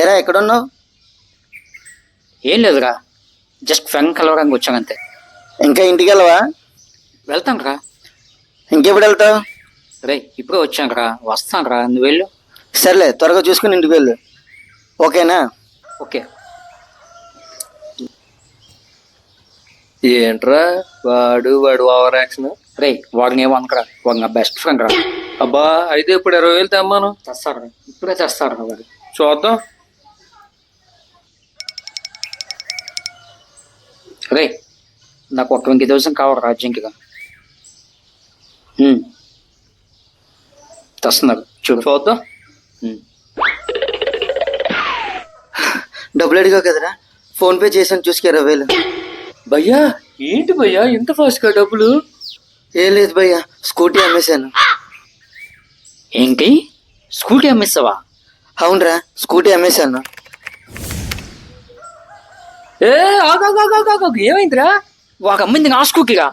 ఏరా ఎక్కడున్నావు? ఏం లేదురా, జస్ట్ ఫ్రెండ్ కలవడానికి వచ్చాను అంతే. ఇంకా ఇంటికి వెళ్ళవా? వెళ్తాను రా. ఇంకెప్పుడు వెళ్తావు? రే ఇప్పుడే వచ్చాను రా, వస్తాను రా, నువ్వు వెళ్ళు. సర్లే, త్వరగా చూసుకుని ఇంటికి వెళ్ళు. ఓకేనా? ఓకే. ఏంట్రా వాడు ఓవర్ యాక్షన్. రే వాడిని ఏమనుకరా, వాడు నా బెస్ట్ ఫ్రెండ్ రా. అబ్బా అయితే ఇప్పుడు 20,000 తెమ్మాను. తెస్తాడు రా, ఇప్పుడే తెస్తాడు రా వాడు. చూద్దాం. రే నాకు ఒక 20,000 కావాలి రాజ్యంకిగా. తెస్తున్నారు చూడు. చూద్దాం. డబ్బులు అడిగావు కదరా, ఫోన్ పే చేశాను, చూసుకు 20,000. భయ్యా ఏంటి భయ్యా ఇంత ఫాస్ట్ గా డబ్బులు? ఏం లేదు భయ్యా, స్కూటీ అమ్మేశాను. ఏంటి స్కూటీ అమ్మేస్తావా? అవునరా, స్కూటీ అమ్మేశాను. ఏ ఆగు, ఏమైందిరా? వాడు అమ్మింది నా స్కూటీగా.